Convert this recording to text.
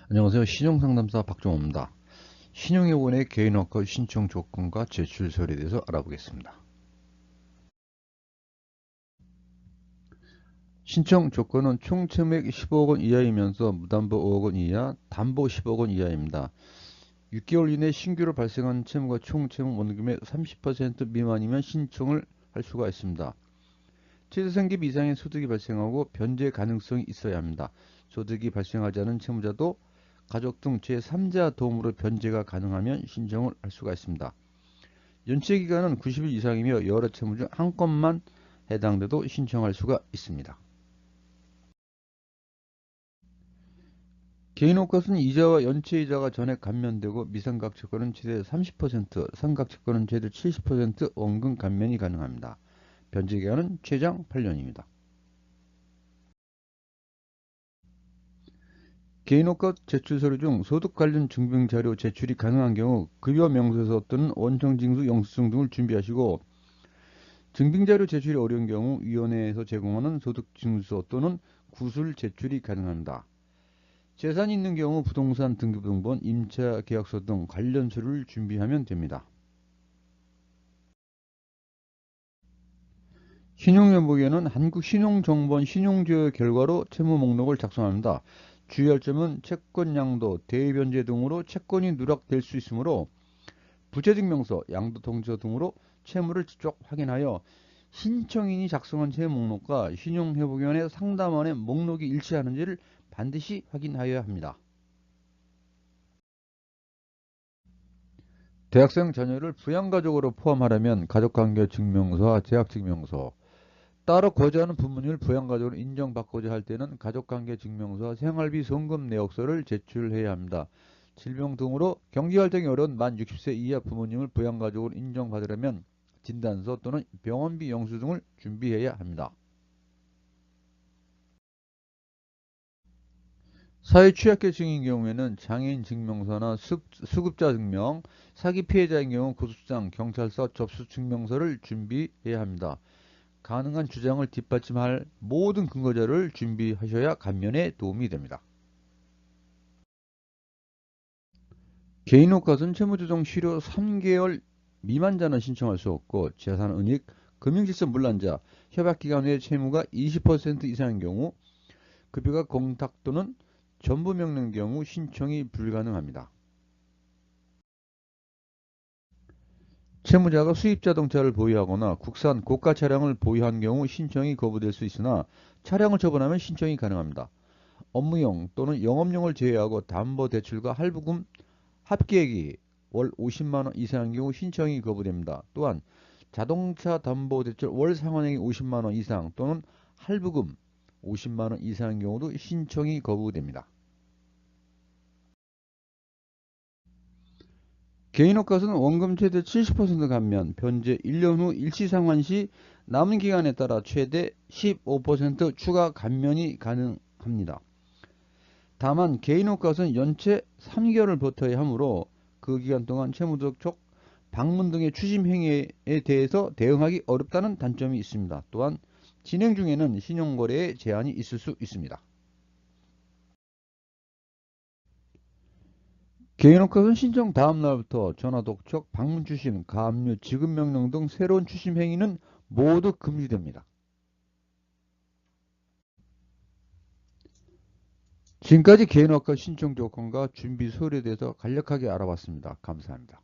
안녕하세요. 신용상담사 박종호입니다. 신용회원의 개인화과 신청 조건과 제출 서류에 대해서 알아보겠습니다. 신청 조건은 총 채무액 15억 원 이하이면서 무담보 5억 원 이하, 담보 10억 원 이하입니다. 6개월 이내 신규로 발생한 채무가 총 채무 원금의 30% 미만이면 신청을 할 수가 있습니다. 최저생계비 이상의 소득이 발생하고 변제 가능성이 있어야 합니다. 소득이 발생하지 않은 채무자도 가족 등 제3자 도움으로 변제가 가능하면 신청을 할 수가 있습니다. 연체기간은 90일 이상이며 여러 채무 중 한 건만 해당돼도 신청할 수가 있습니다. 개인호가는 이자와 연체이자가 전액 감면되고 미상각 채권은 최대 30%, 상각 채권은 최대 70% 원금 감면이 가능합니다. 변제기간은 최장 8년입니다. 개인호가 제출 서류 중 소득 관련 증빙자료 제출이 가능한 경우 급여 명세서 또는 원청징수 영수증 등을 준비하시고 증빙자료 제출이 어려운 경우 위원회에서 제공하는 소득징수서 또는 구술 제출이 가능합니다. 재산이 있는 경우 부동산 등기부등본, 임차계약서 등 관련 서류를 준비하면 됩니다. 신용회복에는 한국신용정보원 신용조회 결과로 채무 목록을 작성합니다. 주의할 점은 채권 양도, 대변제 등으로 채권이 누락될 수 있으므로 부채증명서, 양도통지서 등으로 채무를 직접 확인하여 신청인이 작성한 채무 목록과 신용회복위원회 상담원의 목록이 일치하는지를 반드시 확인하여야 합니다. 대학생 자녀를 부양가족으로 포함하려면 가족관계증명서와 재학증명서, 따로 거주하는 부모님을 부양가족으로 인정받고자 할 때는 가족관계증명서와 생활비 송금 내역서를 제출해야 합니다. 질병 등으로 경제활동이 어려운 만 60세 이하 부모님을 부양가족으로 인정받으려면 진단서 또는 병원비 영수 등을 준비해야 합니다. 사회취약계층인 경우에는 장애인 증명서나 수급자 증명, 사기 피해자인 경우 고소장, 경찰서 접수 증명서를 준비해야 합니다. 가능한 주장을 뒷받침할 모든 근거자를 준비하셔야 감면에 도움이 됩니다. 개인호가는 채무조정 실효 3개월 미만자는 신청할 수 없고 재산은닉, 금융질서 문란자, 협약기간 외 채무가 20% 이상인 경우 급여가 공탁 또는 전부 명령 경우 신청이 불가능합니다. 채무자가 수입 자동차를 보유하거나 국산 고가 차량을 보유한 경우 신청이 거부될 수 있으나 차량을 처분하면 신청이 가능합니다. 업무용 또는 영업용을 제외하고 담보대출과 할부금 합계액이 월 50만원 이상인 경우 신청이 거부됩니다. 또한 자동차 담보대출 월 상환액이 50만원 이상 또는 할부금 50만원 이상인 경우도 신청이 거부됩니다. 개인호가는 원금 최대 70% 감면, 변제 1년 후 일시상환 시 남은 기간에 따라 최대 15% 추가 감면이 가능합니다. 다만 개인호가는 연체 3개월을 버텨야 하므로 그 기간 동안 채무적 방문 등의 추심 행위에 대해서 대응하기 어렵다는 단점이 있습니다. 또한 진행 중에는 신용거래에 제한이 있을 수 있습니다. 개인호가는 신청 다음 날부터 전화 독촉, 방문 추심, 가압류, 지급 명령 등 새로운 추심 행위는 모두 금지됩니다. 지금까지 개인호가 신청 조건과 준비 서류에 대해서 간략하게 알아봤습니다. 감사합니다.